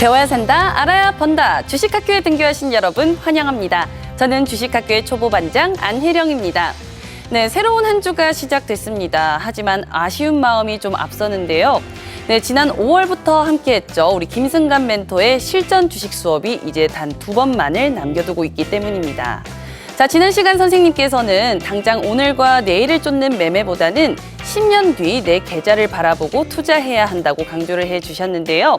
배워야 산다, 알아야 번다. 주식학교에 등교하신 여러분 환영합니다. 저는 주식학교의 초보반장 안혜령입니다. 네, 새로운 한 주가 시작됐습니다. 하지만 아쉬운 마음이 좀 앞서는데요. 네, 지난 5월부터 함께했죠. 우리 김승관 멘토의 실전 주식 수업이 이제 단 2번만을 남겨두고 있기 때문입니다. 자, 지난 시간 선생님께서는 당장 오늘과 내일을 쫓는 매매보다는 10년 뒤 내 계좌를 바라보고 투자해야 한다고 강조를 해주셨는데요.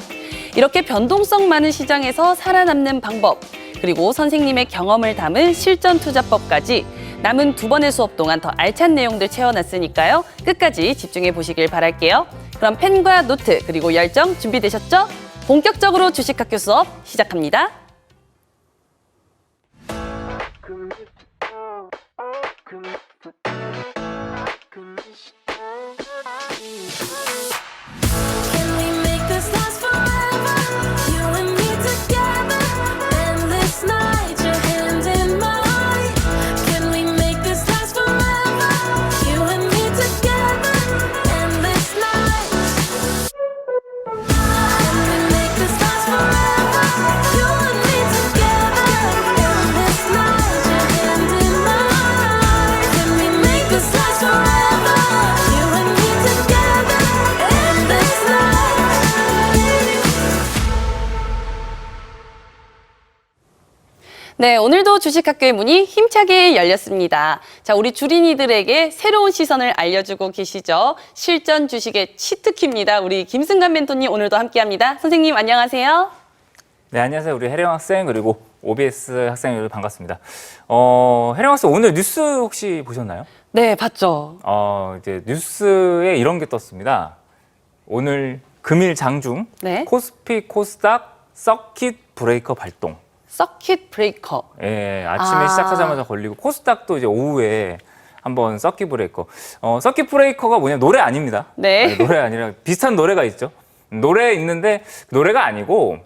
이렇게 변동성 많은 시장에서 살아남는 방법, 그리고 선생님의 경험을 담은 실전 투자법까지 남은 2번의 수업 동안 더 알찬 내용들 채워놨으니까요. 끝까지 집중해 보시길 바랄게요. 그럼 펜과 노트 그리고 열정 준비되셨죠? 본격적으로 주식학교 수업 시작합니다. 네, 오늘도 주식학교의 문이 힘차게 열렸습니다. 자, 우리 주린이들에게 새로운 시선을 알려주고 계시죠. 실전 주식의 치트키입니다. 우리 김승관 멘토님 오늘도 함께합니다. 선생님 안녕하세요. 네, 안녕하세요. 우리 혜령 학생 그리고 OBS 학생 여러분 반갑습니다. 혜령 학생 오늘 뉴스 혹시 보셨나요? 네, 봤죠. 이제 뉴스에 이런 게 떴습니다. 오늘 금일 장중 네. 코스피 코스닥 서킷 브레이커 발동. 서킷 브레이커. 예, 아침에 시작하자마자 걸리고 코스닥도 이제 오후에 한번 서킷 브레이커. 서킷 브레이커가 뭐냐 노래 아닙니다. 네. 노래 아니라 비슷한 노래가 있죠. 노래 있는데 노래가 아니고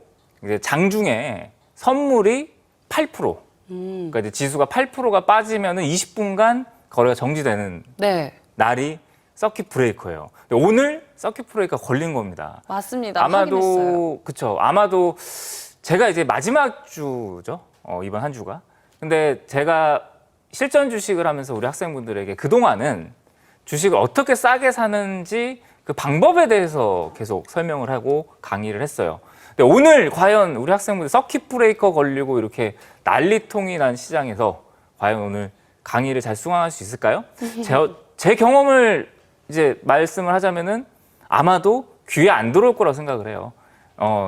이제 장중에 선물이 8%. 그러니까 이제 지수가 8%가 빠지면은 20분간 거래가 정지되는 네. 날이 서킷 브레이커예요. 근데 오늘 서킷 브레이커가 걸린 겁니다. 맞습니다. 확인했어요. 그쵸. 아마도 제가 이제 마지막 주죠. 이번 한 주가. 근데 제가 실전 주식을 하면서 우리 학생분들에게 그동안은 주식을 어떻게 싸게 사는지 그 방법에 대해서 계속 설명을 하고 강의를 했어요. 근데 오늘 과연 우리 학생분들 서킷 브레이커 걸리고 이렇게 난리통이 난 시장에서 과연 오늘 강의를 잘 수강할 수 있을까요? 제 경험을 이제 말씀을 하자면은 아마도 귀에 안 들어올 거라고 생각을 해요.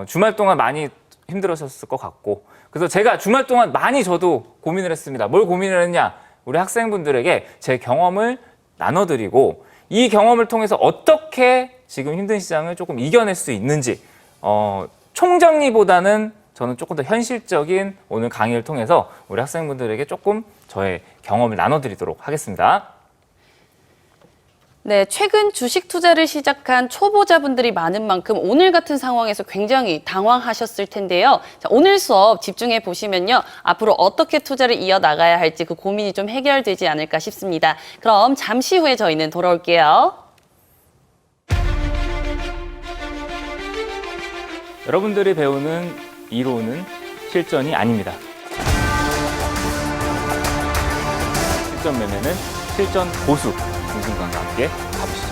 주말 동안 많이 힘들으셨을 것 같고, 그래서 제가 주말 동안 많이 저도 고민을 했습니다. 뭘 고민을 했냐? 우리 학생분들에게 제 경험을 나눠드리고 이 경험을 통해서 어떻게 지금 힘든 시장을 조금 이겨낼 수 있는지 총정리보다는 저는 조금 더 현실적인 오늘 강의를 통해서 우리 학생분들에게 조금 저의 경험을 나눠드리도록 하겠습니다. 네, 최근 주식 투자를 시작한 초보자분들이 많은 만큼 오늘 같은 상황에서 굉장히 당황하셨을 텐데요. 자, 오늘 수업 집중해 보시면요. 앞으로 어떻게 투자를 이어나가야 할지 그 고민이 좀 해결되지 않을까 싶습니다. 그럼 잠시 후에 저희는 돌아올게요. 여러분들이 배우는 이론은 실전이 아닙니다. 실전 매매는 실전 고수 김승관과 함께 가보시죠.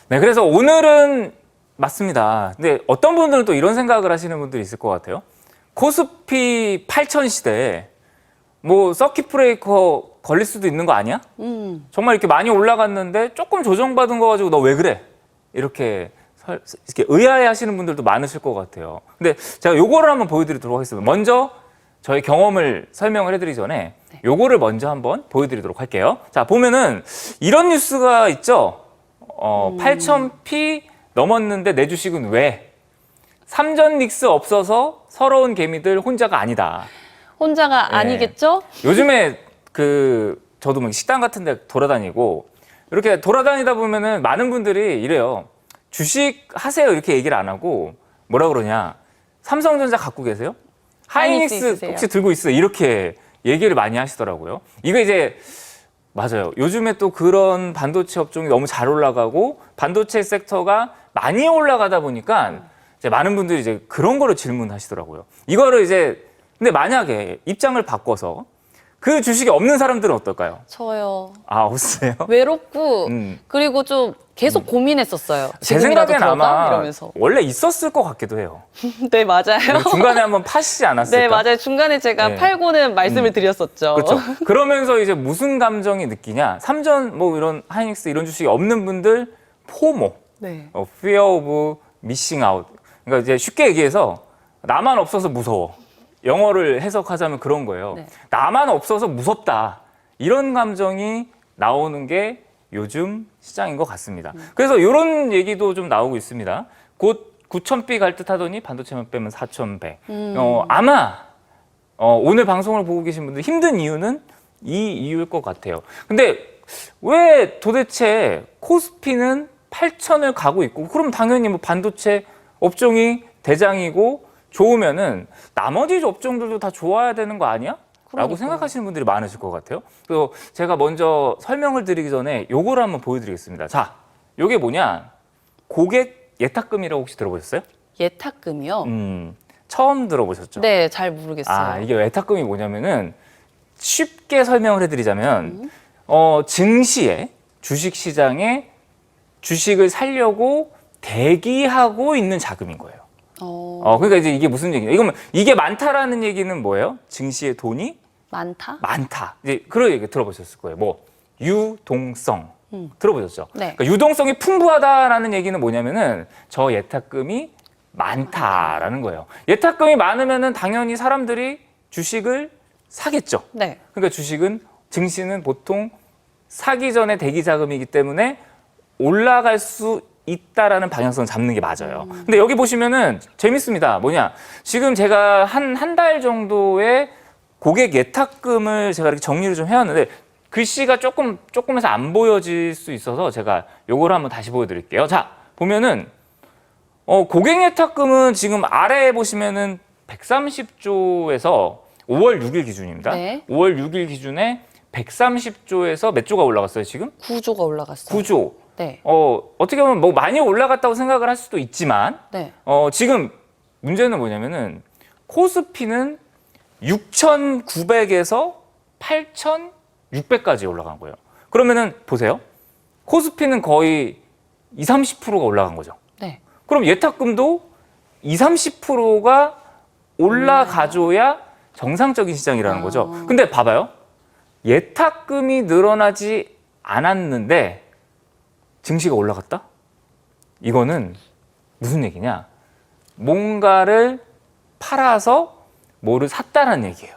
네, 그래서 오늘은 맞습니다. 근데 어떤 분들은 또 이런 생각을 하시는 분들이 있을 것 같아요. 코스피 8,000 시대에 뭐 서킷 브레이커 걸릴 수도 있는 거 아니야? 정말 이렇게 많이 올라갔는데 조금 조정받은 거 가지고 너 왜 그래? 이렇게 의아해 하시는 분들도 많으실 것 같아요. 근데 제가 요거를 한번 보여드리도록 하겠습니다. 먼저 저희 경험을 설명을 해드리기 전에 요거를 먼저 한번 보여드리도록 할게요. 자, 보면은 이런 뉴스가 있죠. 8,000p 넘었는데 내 주식은 왜? 삼전 믹스 없어서 서러운 개미들 혼자가 아니다. 혼자가 네. 아니겠죠? 요즘에 저도 뭐 식당 같은 데 돌아다니고 이렇게 돌아다니다 보면은 많은 분들이 이래요. 주식 하세요 이렇게 얘기를 안 하고 뭐라 그러냐. 삼성전자 갖고 계세요? 하이닉스 혹시 들고 있어요? 이렇게 얘기를 많이 하시더라고요. 이거 이제 맞아요. 요즘에 또 그런 반도체 업종이 너무 잘 올라가고 반도체 섹터가 많이 올라가다 보니까 이제 많은 분들이 이제 그런 거를 질문하시더라고요. 이거를 이제 근데 만약에 입장을 바꿔서 그 주식이 없는 사람들은 어떨까요? 저요. 아, 없어요? 외롭고 음. 그리고 좀 계속 고민했었어요. 제 지금이라도 생각엔 들어가? 아마 이러면서. 원래 있었을 것 같기도 해요. 네, 맞아요. 중간에 한번 파시지 않았을까? 네, 맞아요. 중간에 제가 네. 팔고는 말씀을 드렸었죠. 그렇죠. 그러면서 이제 무슨 감정이 느끼냐? 삼전 뭐 이런 하이닉스 이런 주식이 없는 분들 포모, 네. fear of missing out. 그러니까 이제 쉽게 얘기해서 나만 없어서 무서워. 영어를 해석하자면 그런 거예요. 네. 나만 없어서 무섭다. 이런 감정이 나오는 게 요즘 시장인 것 같습니다. 그래서 이런 얘기도 좀 나오고 있습니다. 곧 9,000비 갈 듯 하더니 반도체만 빼면 4,100. 아마 오늘 방송을 보고 계신 분들 힘든 이유는 이 이유일 것 같아요. 근데 왜 도대체 코스피는 8,000을 가고 있고 그럼 당연히 뭐 반도체 업종이 대장이고 좋으면은 나머지 업종들도 다 좋아야 되는 거 아니야? 라고 생각하시는 분들이 많으실 것 같아요. 그래서 제가 먼저 설명을 드리기 전에 요거를 한번 보여드리겠습니다. 자, 요게 뭐냐? 고객 예탁금이라고 혹시 들어보셨어요? 예탁금이요? 처음 들어보셨죠? 네, 잘 모르겠어요. 아, 이게 예탁금이 뭐냐면은 쉽게 설명을 해드리자면 증시에 주식시장에 주식을 살려고 대기하고 있는 자금인 거예요. 그러니까 이제 이게 무슨 얘기냐? 이거면 이게 많다라는 얘기는 뭐예요? 증시에 돈이 많다? 많다. 이제 그런 얘기 들어보셨을 거예요. 뭐 유동성 들어보셨죠? 네. 그러니까 유동성이 풍부하다라는 얘기는 뭐냐면은 저 예탁금이 많다라는 거예요. 예탁금이 많으면은 당연히 사람들이 주식을 사겠죠. 네. 그러니까 주식은 증시는 보통 사기 전에 대기 자금이기 때문에 올라갈 수 있다라는 방향성을 잡는 게 맞아요. 근데 여기 보시면은 재밌습니다. 뭐냐? 지금 제가 한 달 정도의 고객 예탁금을 제가 이렇게 정리를 좀 해왔는데 글씨가 조금해서 안 보여질 수 있어서 제가 요거를 한번 다시 보여드릴게요. 자, 보면은 고객 예탁금은 지금 아래에 보시면은 130조에서 5월 6일 기준입니다. 네. 5월 6일 기준에 130조에서 몇 조가 올라갔어요, 지금? 9조가 올라갔어요. 9조. 네. 어떻게 보면 뭐 많이 올라갔다고 생각을 할 수도 있지만, 네. 지금 문제는 뭐냐면은 코스피는 6,900에서 8,600까지 올라간 거예요. 그러면은 보세요. 코스피는 거의 20, 30%가 올라간 거죠. 네. 그럼 예탁금도 20, 30%가 올라가줘야 정상적인 시장이라는 거죠. 근데 봐봐요. 예탁금이 늘어나지 않았는데 증시가 올라갔다? 이거는 무슨 얘기냐? 뭔가를 팔아서 뭐를 샀다는 얘기예요.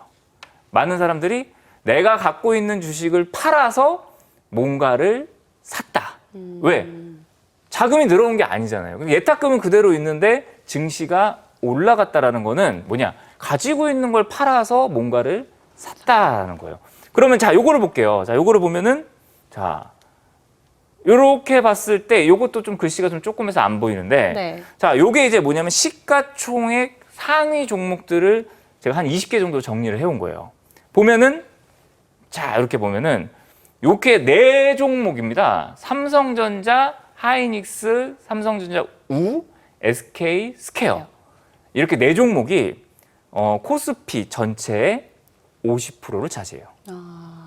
많은 사람들이 내가 갖고 있는 주식을 팔아서 뭔가를 샀다. 왜? 자금이 늘어온 게 아니잖아요. 예탁금은 그대로 있는데 증시가 올라갔다라는 거는 뭐냐? 가지고 있는 걸 팔아서 뭔가를 샀다는 거예요. 그러면 자, 요거를 볼게요. 자, 요거를 보면은 자, 요렇게 봤을 때 요것도 좀 글씨가 좀 조금해서 안 보이는데 네. 자, 요게 이제 뭐냐면 시가총액 상위 종목들을 제가 한 20개 정도 정리를 해온 거예요. 보면은 자, 이렇게 보면은 요렇게 4종목입니다. 삼성전자, 하이닉스, 삼성전자 우, SK, 스퀘어. 이렇게 4종목이 코스피 전체의 50%를 차지해요.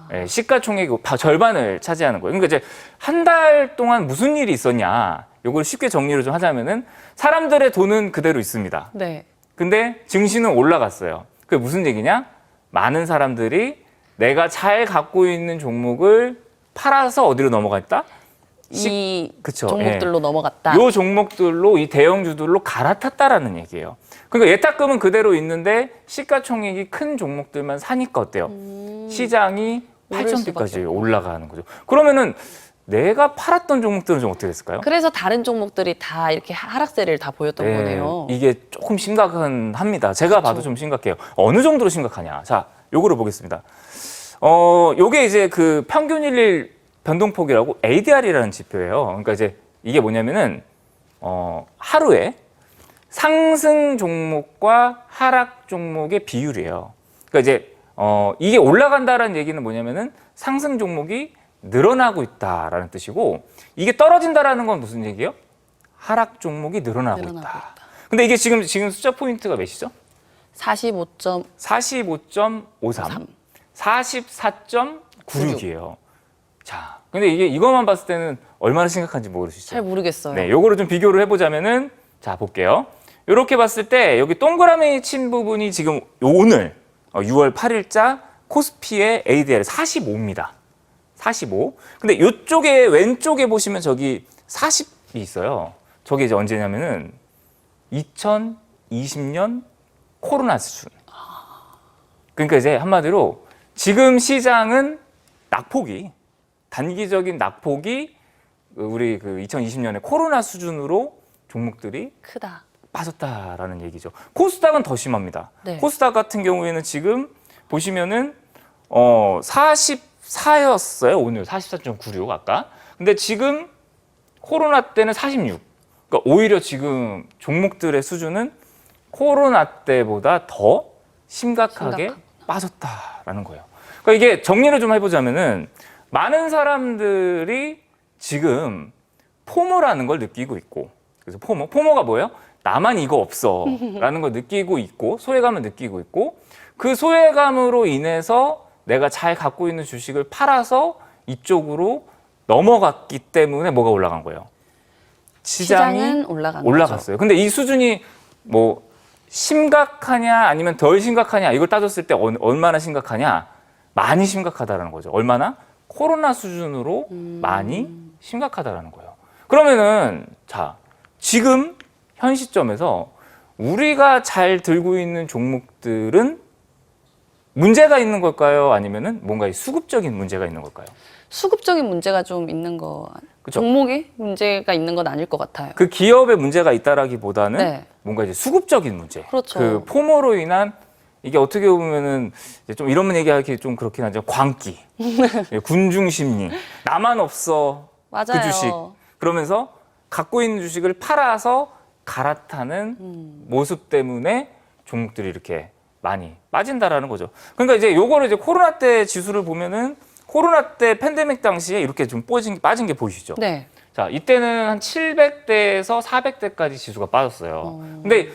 네, 시가총액 절반을 차지하는 거예요. 그러니까 이제 한 달 동안 무슨 일이 있었냐, 이걸 쉽게 정리를 좀 하자면은 사람들의 돈은 그대로 있습니다. 네. 근데 증시는 올라갔어요. 그게 무슨 얘기냐? 많은 사람들이 내가 잘 갖고 있는 종목을 팔아서 어디로 넘어갔다? 이 그쵸, 종목들로 넘어갔다. 요 종목들로 이 대형주들로 갈아탔다라는 얘기예요. 그러니까 예탁금은 그대로 있는데 시가총액이 큰 종목들만 사니까 어때요? 시장이 오를 8,000비까지 수밖에 올라가는 거죠. 그러면은 내가 팔았던 종목들은 좀 어떻게 됐을까요? 그래서 다른 종목들이 다 이렇게 하락세를 다 보였던 네, 거네요. 이게 조금 심각은 합니다. 제가 봐도 좀 심각해요. 어느 정도로 심각하냐? 자, 요거를 보겠습니다. 요게 이제 그 평균 일일 변동폭이라고 ADR이라는 지표예요. 그러니까 이제 이게 뭐냐면은 하루에 상승 종목과 하락 종목의 비율이에요. 그러니까 이제 이게 올라간다라는 얘기는 뭐냐면은 상승 종목이 늘어나고 있다라는 뜻이고 이게 떨어진다라는 건 무슨 얘기예요? 하락 종목이 늘어나고 있다. 근데 이게 지금 숫자 포인트가 몇이죠? 45.53, 44.96이에요. 자, 근데 이것만 봤을 때는 얼마나 심각한지 모르시죠? 잘 모르겠어요. 네, 요거를 좀 비교를 해보자면은 자 볼게요. 이렇게 봤을 때 여기 동그라미 친 부분이 지금 오늘 6월 8일자 코스피의 ADR 45입니다. 45. 근데 이쪽에 왼쪽에 보시면 저기 40이 있어요. 저게 이제 언제냐면은 2020년 코로나 수준. 그러니까 이제 한마디로 지금 시장은 낙폭이 단기적인 낙폭이 우리 그 2020년에 코로나 수준으로 종목들이 크다. 빠졌다라는 얘기죠. 코스닥은 더 심합니다. 네. 코스닥 같은 경우에는 지금 보시면은 44였어요. 오늘 44.96 아까. 근데 지금 코로나 때는 46. 그러니까 오히려 지금 종목들의 수준은 코로나 때보다 더 심각하게 빠졌다라는 거예요. 그러니까 이게 정리를 좀 해보자면은 많은 사람들이 지금 포모라는 걸 느끼고 있고, 그래서 포모가 뭐예요? 나만 이거 없어라는 걸 느끼고 있고 소외감을 느끼고 있고 그 소외감으로 인해서 내가 잘 갖고 있는 주식을 팔아서 이쪽으로 넘어갔기 때문에 뭐가 올라간 거예요? 시장은 올라갔어요. 근데 이 수준이 뭐 심각하냐 아니면 덜 심각하냐 이걸 따졌을 때 얼마나 심각하냐? 많이 심각하다라는 거죠. 얼마나? 코로나 수준으로 많이 심각하다라는 거예요. 그러면은 자 지금 현 시점에서 우리가 잘 들고 있는 종목들은 문제가 있는 걸까요? 아니면은 뭔가 수급적인 문제가 있는 걸까요? 수급적인 문제가 좀 있는 거, 그쵸? 종목이 문제가 있는 건 아닐 것 같아요. 그 기업에 문제가 있다라기보다는 네. 뭔가 이제 수급적인 문제. 그렇죠. 그 포모로 인한 이게 어떻게 보면은 이제 좀 이런 얘기하기 좀 그렇긴 하죠. 광기, 군중 심리, 나만 없어 맞아요. 그 주식. 그러면서 갖고 있는 주식을 팔아서 갈아타는 모습 때문에 종목들이 이렇게 많이 빠진다라는 거죠. 그러니까 이제 요거를 이제 코로나 때 지수를 보면은 코로나 때 팬데믹 당시에 이렇게 좀 빠진 게 보이시죠? 네. 자, 이때는 한 700대에서 400대까지 지수가 빠졌어요. 근데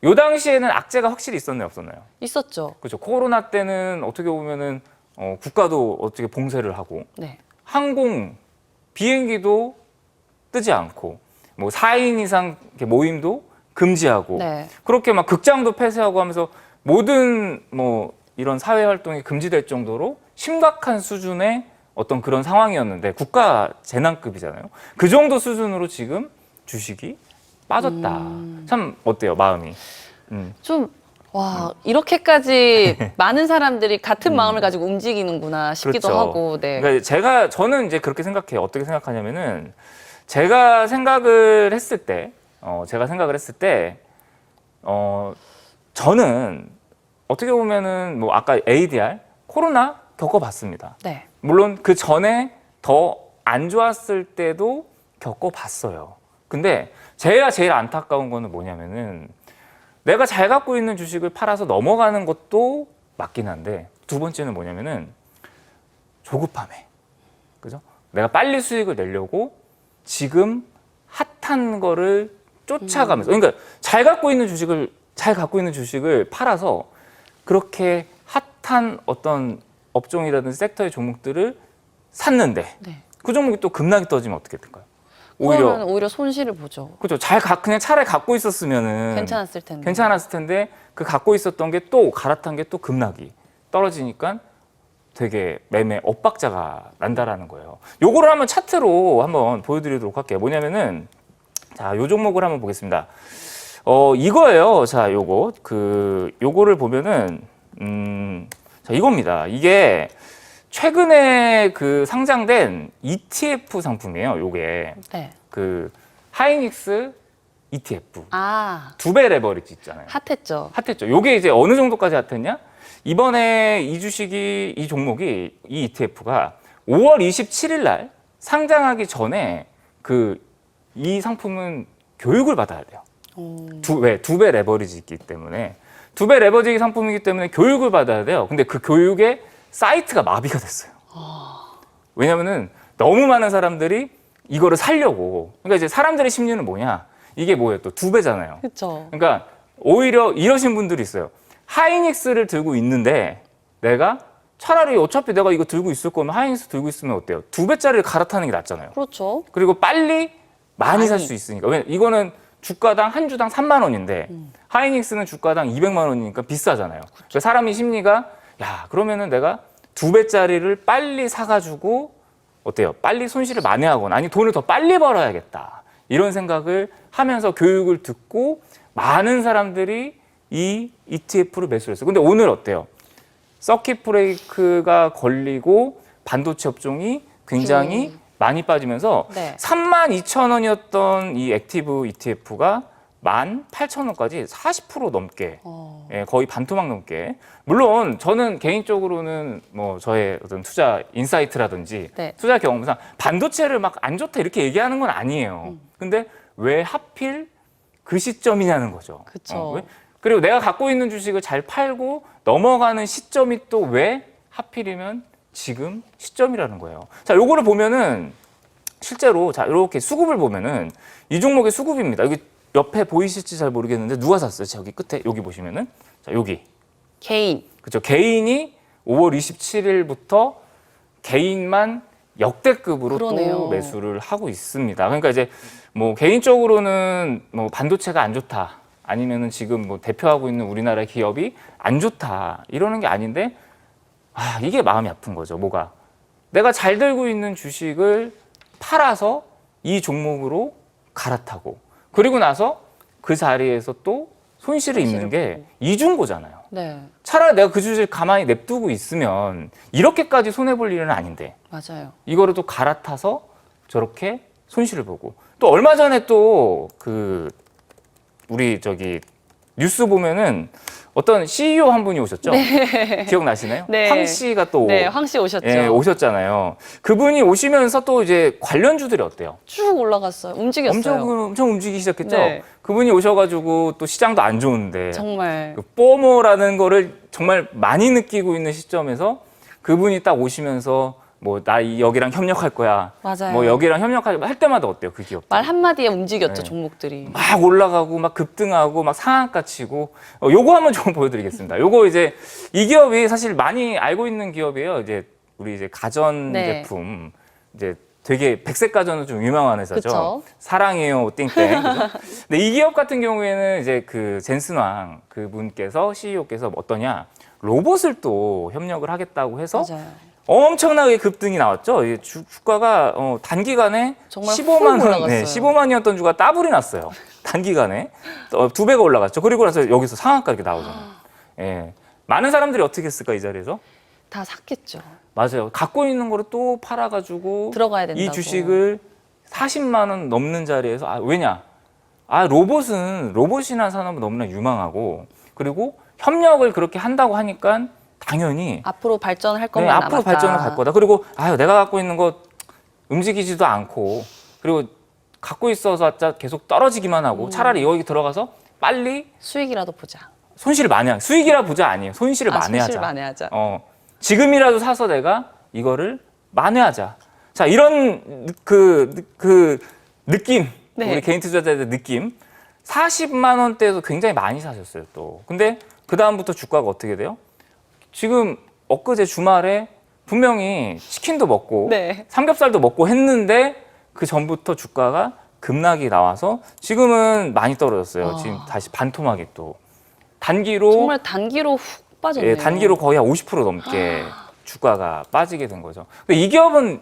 요 당시에는 악재가 확실히 있었나요, 없었나요? 있었죠. 그렇죠. 코로나 때는 어떻게 보면은 국가도 어떻게 봉쇄를 하고 네. 항공 비행기도 뜨지 않고 뭐 4인 이상 이렇게 모임도 금지하고 네. 그렇게 막 극장도 폐쇄하고 하면서 모든 뭐 이런 사회 활동이 금지될 정도로 심각한 수준의 어떤 그런 상황이었는데 국가 재난급이잖아요. 그 정도 수준으로 지금 주식이 빠졌다. 참 어때요, 마음이? 좀, 와, 이렇게까지 많은 사람들이 같은 마음을 가지고 움직이는구나 싶기도 그렇죠. 하고, 네. 그러니까 저는 이제 그렇게 생각해요. 어떻게 생각하냐면은 제가 생각을 했을 때, 저는 어떻게 보면은 뭐 아까 ADR, 코로나 겪어봤습니다. 네. 물론 그 전에 더 안 좋았을 때도 겪어봤어요. 근데 제가 제일 안타까운 거는 뭐냐면은 내가 잘 갖고 있는 주식을 팔아서 넘어가는 것도 맞긴 한데 두 번째는 뭐냐면은 조급함에, 그죠? 내가 빨리 수익을 내려고 지금 핫한 거를 쫓아가면서, 그러니까 잘 갖고 있는 주식을 팔아서 그렇게 핫한 어떤 업종이라든지 섹터의 종목들을 샀는데 네. 그 종목이 또 급락이 떠지면 어떻게 될까요? 그러면 오히려 손실을 보죠. 그렇죠. 그냥 차라리 갖고 있었으면은 괜찮았을 텐데. 괜찮았을 텐데 그 갖고 있었던 게 또 갈아탄 게 또 급락이 떨어지니까 되게 매매 엇박자가 난다라는 거예요. 요거를 한번 차트로 한번 보여드리도록 할게요. 뭐냐면은 자, 요 종목을 한번 보겠습니다. 이거예요. 자, 요거를 보면은 자, 이겁니다. 이게 최근에 그 상장된 ETF 상품이에요. 요게 네. 그 하이닉스 ETF 아, 2배 레버리지 있잖아요. 핫했죠. 핫했죠. 요게 이제 어느 정도까지 핫했냐? 이번에 이 종목이 이 ETF가 5월 27일 날 상장하기 전에 이 상품은 교육을 받아야 돼요. 왜? 2배 레버리지이기 때문에 2배 레버리지 상품이기 때문에 교육을 받아야 돼요. 근데 그 교육의 사이트가 마비가 됐어요. 왜냐면은 너무 많은 사람들이 이거를 사려고. 그러니까 이제 사람들의 심리는 뭐냐? 이게 뭐예요? 또 두 배잖아요. 그렇죠. 그러니까 오히려 이러신 분들이 있어요. 하이닉스를 들고 있는데 내가 차라리 어차피 내가 이거 들고 있을 거면 하이닉스 들고 있으면 어때요? 2배짜리를 갈아타는 게 낫잖아요. 그렇죠. 그리고 빨리 많이 살 수 있으니까. 왜 이거는 주가당 한 주당 3만 원인데 하이닉스는 주가당 200만 원이니까 비싸잖아요. 그러니까 사람이 심리가 야, 그러면은 내가 2배짜리를 빨리 사가지고 어때요? 빨리 손실을 만회하거나 아니 돈을 더 빨리 벌어야겠다. 이런 생각을 하면서 교육을 듣고 많은 사람들이 이 ETF를 매수를 했어요. 근데 오늘 어때요? 서킷 브레이크가 걸리고 반도체 업종이 굉장히 많이 빠지면서 네. 32,000원이었던 이 액티브 ETF가 18,000원까지 40% 넘게 예, 거의 반토막 넘게. 물론 저는 개인적으로는 뭐 저의 어떤 투자 인사이트라든지 네. 투자 경험상 반도체를 막 안 좋다 이렇게 얘기하는 건 아니에요. 근데 왜 하필 그 시점이냐는 거죠. 그쵸. 왜? 그리고 내가 갖고 있는 주식을 잘 팔고 넘어가는 시점이 또 왜 하필이면 지금 시점이라는 거예요. 자, 요거를 보면은 실제로 자, 이렇게 수급을 보면은 이 종목의 수급입니다. 여기 옆에 보이실지 잘 모르겠는데 누가 샀어요? 저기 끝에 여기 보시면은 자, 여기. 개인. 그렇죠. 개인이 5월 27일부터 개인만 역대급으로 그러네요. 또 매수를 하고 있습니다. 그러니까 이제 뭐 개인적으로는 뭐 반도체가 안 좋다. 아니면은 지금 뭐 대표하고 있는 우리나라 기업이 안 좋다. 이러는 게 아닌데 아, 이게 마음이 아픈 거죠. 뭐가? 내가 잘 들고 있는 주식을 팔아서 이 종목으로 갈아타고 그리고 나서 그 자리에서 또 손실을 입는 게 이중고잖아요. 네. 차라리 내가 그 주식을 가만히 냅두고 있으면 이렇게까지 손해볼 일은 아닌데 맞아요. 이거를 또 갈아타서 저렇게 손실을 보고 또 얼마 전에 또 그 우리 저기 뉴스 보면은 어떤 CEO 한 분이 오셨죠? 기억나시나요? 네. 황 씨가 또 네, 황 씨 오셨죠. 예, 오셨잖아요. 그분이 오시면서 또 이제 관련주들이 어때요? 쭉 올라갔어요. 움직였어요. 엄청 움직이기 시작했죠. 네. 그분이 오셔가지고 또 시장도 안 좋은데 정말. 그 포모라는 거를 정말 많이 느끼고 있는 시점에서 그분이 딱 오시면서 뭐 나 여기랑 협력할 거야. 맞아요. 뭐 여기랑 협력할 때마다 어때요? 그 기업. 말 한마디에 움직였죠, 네. 종목들이. 막 올라가고 막 급등하고 막 상한가 치고 요거 한번 좀 보여드리겠습니다. 요거 이제 이 기업이 사실 많이 알고 있는 기업이에요. 이제 우리 이제 가전 네. 제품 이제 되게 백색 가전은 좀 유명한 회사죠. 그쵸. 사랑해요 띵땡. 그죠? 근데 이 기업 같은 경우에는 이제 그 젠슨왕 그분께서 CEO께서 어떠냐 로봇을 또 협력을 하겠다고 해서 맞아요. 엄청나게 급등이 나왔죠. 이 주가가 단기간에 정말 15만 훅 원, 올라갔어요. 네, 15만이었던 주가 더블이 났어요. 단기간에 2배가 올라갔죠. 그리고 나서 여기서 상한가 이렇게 나오잖아요. 예, 많은 사람들이 어떻게 했을까 이 자리에서? 다 샀겠죠. 맞아요. 갖고 있는 거를 또 팔아가지고 들어가야 된다고. 이 주식을 40만 원 넘는 자리에서 왜냐? 로봇이나 산업은 너무나 유망하고 그리고 협력을 그렇게 한다고 하니까 당연히 앞으로 발전할 네, 것만 앞으로 남았다. 발전을 갈 거다. 그리고 내가 갖고 있는 거 움직이지도 않고 그리고 갖고 있어서 계속 떨어지기만 하고 차라리 여기 들어가서 빨리 수익이라도 보자. 손실을 만회하자. 수익이라 보자 아니에요. 손실을 만회하자. 손실 만회하자. 지금이라도 사서 내가 이거를 만회하자. 자, 이런 그 느낌, 네. 우리 개인 투자자들 느낌. 40만 원대에서 굉장히 많이 사셨어요, 또. 근데 그 다음부터 주가가 어떻게 돼요? 지금 엊그제 주말에 분명히 치킨도 먹고 네. 삼겹살도 먹고 했는데 그 전부터 주가가 급락이 나와서 지금은 많이 떨어졌어요. 지금 다시 반토막이 또 단기로 정말 단기로 훅 빠졌네요. 예, 단기로 거의 한 50% 넘게 주가가 빠지게 된 거죠. 근데 이 기업은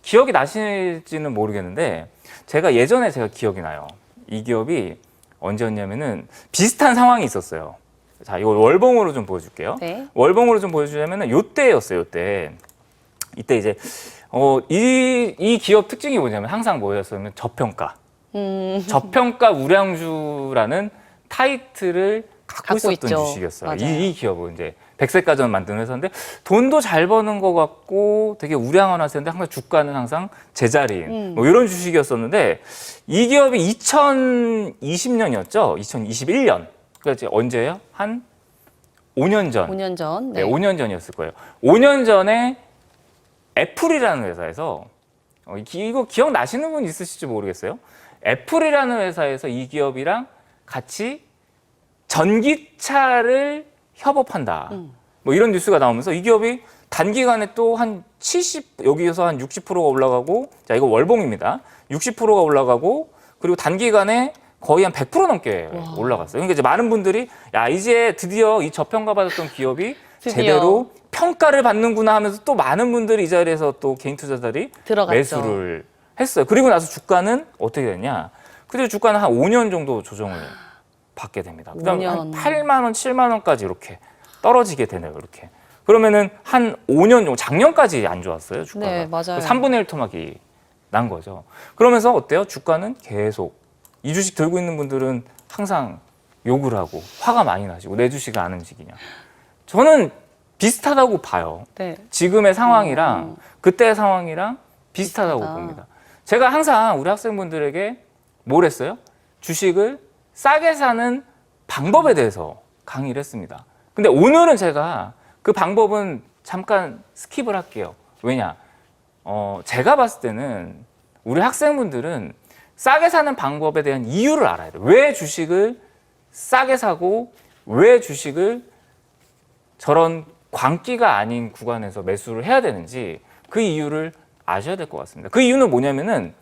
기억이 나실지는 모르겠는데 제가 기억이 나요. 이 기업이 언제였냐면은 비슷한 상황이 있었어요. 자, 이거 월봉으로 좀 보여줄게요. 네. 월봉으로 좀 보여주자면은 요때였어요. 요때. 이때 이제 이 기업 특징이 뭐냐면 항상 뭐였냐면 저평가. 저평가 우량주라는 타이틀을 갖고 있었던 있죠. 주식이었어요. 맞아요. 이 기업은 이제 백색가전 만드는 회사인데 돈도 잘 버는 것 같고 되게 우량한 회사인데 항상 주가는 항상 제자리인 뭐 이런 주식이었었는데 이 기업이 2020년이었죠. 2021년. 그러니까 언제예요? 한 5년 전. 5년 전. 네, 5년 전이었을 거예요. 5년 전에 애플이라는 회사에서 이거 기억나시는 분 있으실지 모르겠어요. 애플이라는 회사에서 이 기업이랑 같이 전기차를 협업한다. 뭐 이런 뉴스가 나오면서 이 기업이 단기간에 또 한 70, 여기에서 한 60%가 올라가고, 자, 이거 월봉입니다. 60%가 올라가고, 그리고 단기간에 거의 한 100% 넘게 올라갔어요. 그러니까 이제 많은 분들이, 야, 이제 드디어 이 저평가받았던 기업이 드디어. 제대로 평가를 받는구나 하면서 또 많은 분들이 이 자리에서 또 개인 투자자들이 들어갔죠. 매수를 했어요. 그리고 나서 주가는 어떻게 됐냐? 그때 주가는 한 5년 정도 조정을 받게 됩니다. 그다음에 한 8만 원, 7만 원까지 이렇게 떨어지게 되네요. 이렇게. 그러면은 한 5년 정도, 작년까지 안 좋았어요, 주가가. 네, 맞아요. 3분의 1 토막이 난 거죠. 그러면서 어때요? 주가는 계속 이 주식 들고 있는 분들은 항상 욕을 하고 화가 많이 나시고 내 주식을 안 움직이냐. 저는 비슷하다고 봐요. 네. 지금의 상황이랑 그때의 상황이랑 비슷하다고 비슷하다. 봅니다. 제가 항상 우리 학생분들에게 뭘 했어요? 주식을 싸게 사는 방법에 대해서 강의를 했습니다. 근데 오늘은 제가 그 방법은 잠깐 스킵을 할게요. 왜냐? 제가 봤을 때는 우리 학생분들은 싸게 사는 방법에 대한 이유를 알아야 돼요. 왜 주식을 싸게 사고 왜 주식을 저런 광기가 아닌 구간에서 매수를 해야 되는지 그 이유를 아셔야 될 것 같습니다. 그 이유는 뭐냐면은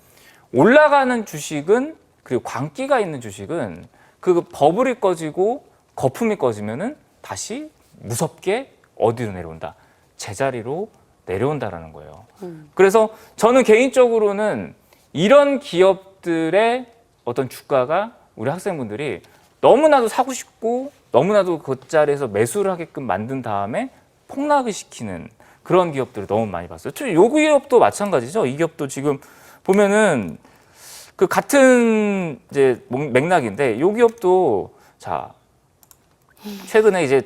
올라가는 주식은, 그리고 광기가 있는 주식은 그 버블이 꺼지고 거품이 꺼지면은 다시 무섭게 어디로 내려온다? 제자리로 내려온다라는 거예요. 그래서 저는 개인적으로는 이런 기업들의 어떤 주가가 우리 학생분들이 너무나도 사고 싶고 너무나도 그 자리에서 매수를 하게끔 만든 다음에 폭락을 시키는 그런 기업들을 너무 많이 봤어요. 요 기업도 마찬가지죠. 이 기업도 지금 보면은 그 같은 이제 맥락인데 요 기업도 자 최근에 이제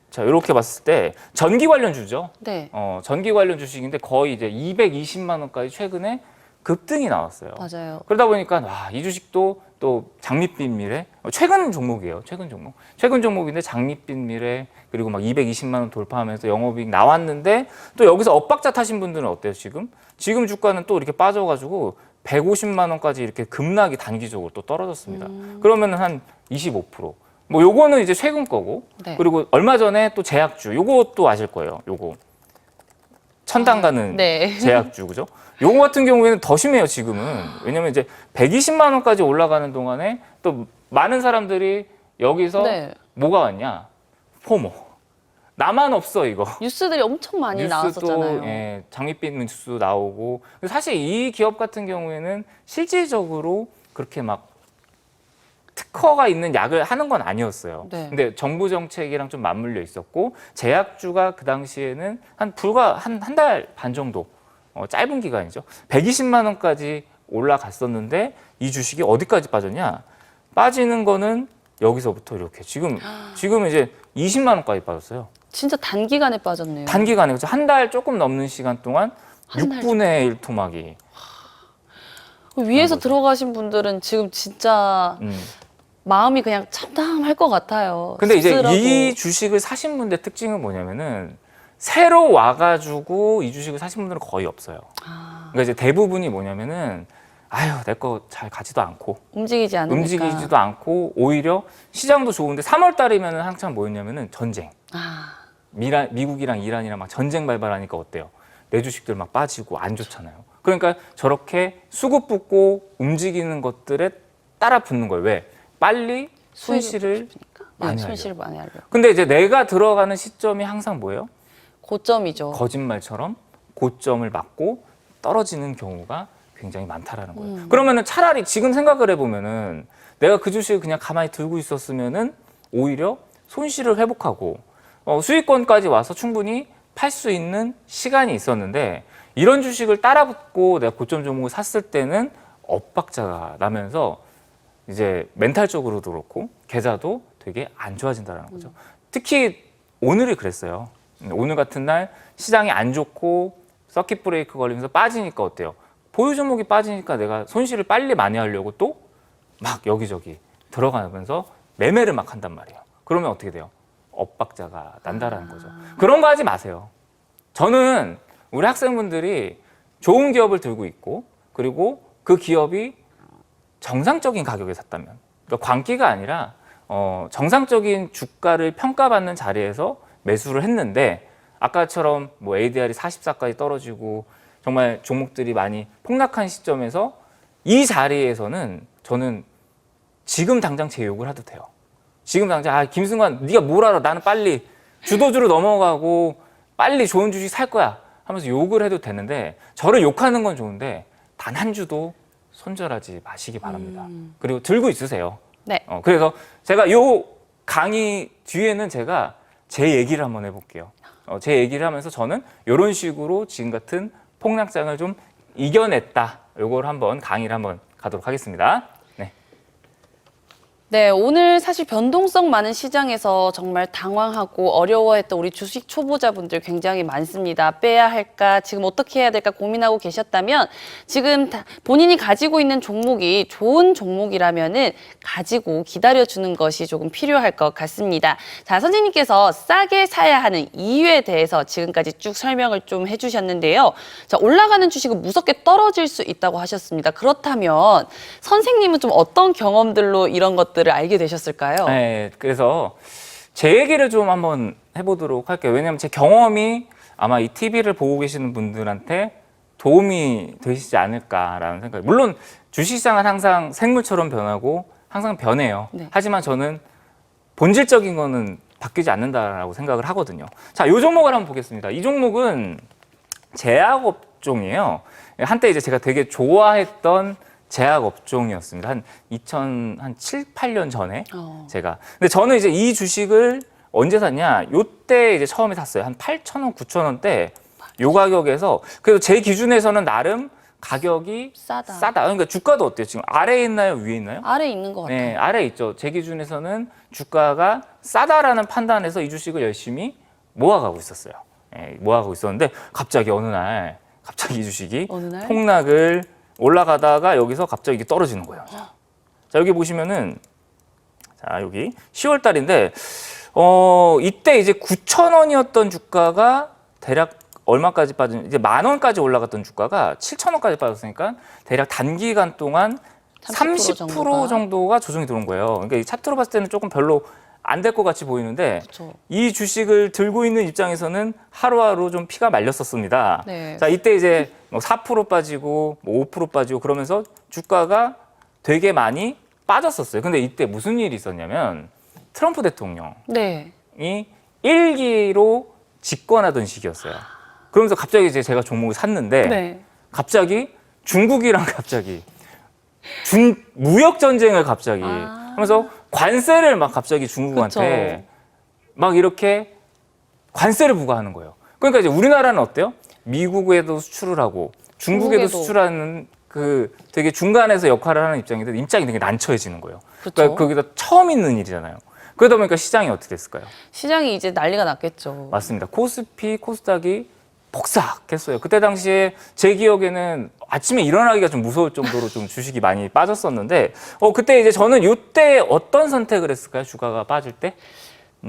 자 이렇게 봤을 때 전기 관련주죠. 네. 전기 관련 주식인데 거의 이제 220만 원까지 최근에 급등이 나왔어요. 맞아요. 그러다 보니까 와, 이 주식도 또 장밋빛 미래 최근 종목이에요. 최근 종목인데 장밋빛 미래 그리고 막 220만 원 돌파하면서 영업이익 나왔는데 또 여기서 엇박자 타신 분들은 어때요? 지금 주가는 또 이렇게 빠져가지고 150만 원까지 이렇게 급락이 단기적으로 또 떨어졌습니다. 그러면은 한 25%. 뭐 요거는 이제 최근 거고 네. 그리고 얼마 전에 또 제약주 요것도 아실 거예요. 요거 천당 가는 네. 제약주 그죠? 요거 같은 경우에는 더 심해요. 지금은 왜냐면 이제 120만 원까지 올라가는 동안에 또 많은 사람들이 여기서 네. 뭐가 왔냐? 포모. 나만 없어 이거. 뉴스들이 엄청 많이 나왔었잖아요. 예, 장밋빛 뉴스 나오고 사실 이 기업 같은 경우에는 실질적으로 그렇게 막 특허가 있는 약을 하는 건 아니었어요. 네. 근데 정부 정책이랑 좀 맞물려 있었고 제약주가 그 당시에는 불과 한 달 반 정도 짧은 기간이죠. 120만 원까지 올라갔었는데 이 주식이 어디까지 빠졌냐? 빠지는 거는 여기서부터 이렇게 지금 이제 20만 원까지 빠졌어요. 진짜 단기간에 빠졌네요. 단기간에 한 달 조금 넘는 시간 동안 한 달 6분의 1 토막이. 위에서 들어가신 분들은 지금 진짜 마음이 그냥 참담할 것 같아요. 근데 이제 씁쓸하고. 이 주식을 사신 분의 특징은 뭐냐면은 새로 와가지고 이 주식을 사신 분들은 거의 없어요. 그러니까 이제 대부분이 뭐냐면은 아유 내 거 잘 가지도 않고 움직이지 않으니까. 움직이지도 않고 오히려 시장도 좋은데 3월 달이면은 한창 뭐였냐면은 전쟁. 미국이랑 이란이랑 막 전쟁 발발하니까 어때요? 내 주식들 막 빠지고 안 좋잖아요. 그러니까 저렇게 수급 붙고 움직이는 것들에 따라 붙는 거예요. 왜? 빨리 손실을 많이 하려고. 손실을 많이 하려고. 근데 이제 내가 들어가는 시점이 항상 뭐예요? 고점이죠. 거짓말처럼 고점을 맞고 떨어지는 경우가 굉장히 많다라는 거예요. 그러면은 차라리 지금 생각을 해보면은 내가 그 주식을 그냥 가만히 들고 있었으면은 오히려 손실을 회복하고 수익권까지 와서 충분히 팔 수 있는 시간이 있었는데 이런 주식을 따라붙고 내가 고점 종목을 샀을 때는 엇박자가 나면서 이제 멘탈적으로도 그렇고 계좌도 되게 안 좋아진다는 거죠. 특히 오늘이 그랬어요. 오늘 같은 날 시장이 안 좋고 서킷 브레이크 걸리면서 빠지니까 어때요? 보유 종목이 빠지니까 내가 손실을 빨리 많이 하려고 또 막 여기저기 들어가면서 매매를 막 한단 말이에요. 그러면 어떻게 돼요? 엇박자가 난다라는 거죠. 그런 거 하지 마세요. 저는 우리 학생분들이 좋은 기업을 들고 있고 그리고 그 기업이 정상적인 가격에 샀다면, 그러니까 광기가 아니라 정상적인 주가를 평가받는 자리에서 매수를 했는데 아까처럼 뭐 ADR이 44까지 떨어지고 정말 종목들이 많이 폭락한 시점에서 이 자리에서는 저는 지금 당장 제 욕을 해도 돼요. 지금 당장 김승관 네가 뭘 알아? 나는 빨리 주도주로 넘어가고 빨리 좋은 주식 살 거야 하면서 욕을 해도 되는데, 저를 욕하는 건 좋은데 단 한 주도 손절하지 마시기 바랍니다. 그리고 들고 있으세요. 네. 그래서 제가 요 강의 뒤에는 제가 제 얘기를 한번 해볼게요. 제 얘기를 하면서 저는 이런 식으로 지금 같은 폭락장을 좀 이겨냈다. 요걸 한번 강의를 한번 가도록 하겠습니다. 네. 네, 오늘 사실 변동성 많은 시장에서 정말 당황하고 어려워했던 우리 주식 초보자분들 굉장히 많습니다. 빼야 할까, 지금 어떻게 해야 될까 고민하고 계셨다면 지금 본인이 가지고 있는 종목이 좋은 종목이라면은 가지고 기다려주는 것이 조금 필요할 것 같습니다. 자, 선생님께서 싸게 사야 하는 이유에 대해서 지금까지 쭉 설명을 좀 해주셨는데요. 자, 올라가는 주식은 무섭게 떨어질 수 있다고 하셨습니다. 그렇다면 선생님은 좀 어떤 경험들로 이런 것들 알게 되셨을까요? 네, 그래서 제 얘기를 좀 한번 해보도록 할게요. 왜냐하면 제 경험이 아마 이 TV를 보고 계시는 분들한테 도움이 되시지 않을까라는 생각이. 물론 주식시장은 항상 생물처럼 변하고 항상 변해요. 네. 하지만 저는 본질적인 거는 바뀌지 않는다라고 생각을 하거든요. 자, 이 종목을 한번 보겠습니다. 이 종목은 제약업종이에요. 한때 이제 제가 되게 좋아했던 제약 업종이었습니다. 한 2007, 8년 전에 제가. 근데 저는 이제 이 주식을 언제 샀냐? 요때 이제 처음에 샀어요. 한 8,000원, 9,000원대 요 가격에서. 그래서 제 기준에서는 나름 가격이 싸다. 그러니까 주가도 어때요? 지금 아래에 있나요? 위에 있나요? 아래 있는 것 같아요. 네, 아래에 있죠. 제 기준에서는 주가가 싸다라는 판단에서 이 주식을 열심히 모아가고 있었어요. 네, 모아가고 있었는데 갑자기 어느 날 갑자기 이 주식이 어느 날? 폭락을 올라가다가 여기서 갑자기 이게 떨어지는 거예요. 자, 여기 보시면은 자, 여기 10월 달인데 이때 이제 9,000원이었던 주가가 대략 얼마까지 빠진, 이제 10,000원까지 올라갔던 주가가 7,000원까지 빠졌으니까 대략 단기간 동안 30% 정도가 조정이 들어온 거예요. 그러니까 이 차트로 봤을 때는 조금 별로 안 될 것 같이 보이는데 그쵸. 이 주식을 들고 있는 입장에서는 하루하루 좀 피가 말렸었습니다. 네. 자, 이때 이제 뭐 4% 빠지고 뭐 5% 빠지고 그러면서 주가가 되게 많이 빠졌었어요. 근데 이때 무슨 일이 있었냐면 트럼프 대통령이 네. 1기로 집권하던 시기였어요. 그러면서 갑자기 이제 제가 종목을 샀는데 네. 갑자기 중국이랑 갑자기 무역 전쟁을 갑자기 하면서 관세를 막 갑자기 중국한테 그쵸. 막 이렇게 관세를 부과하는 거예요. 그러니까 이제 우리나라는 어때요? 미국에도 수출을 하고 중국에도 수출하는 그 되게 중간에서 역할을 하는 입장인데 입장이 되게 난처해지는 거예요. 그러니까 거기다 처음 있는 일이잖아요. 그러다 보니까 시장이 어떻게 됐을까요? 시장이 이제 난리가 났겠죠. 맞습니다. 코스피, 코스닥이 폭삭했어요. 그때 당시에 제 기억에는 아침에 일어나기가 좀 무서울 정도로 좀 주식이 많이 빠졌었는데 그때 이제 저는 이때 어떤 선택을 했을까요? 주가가 빠질 때?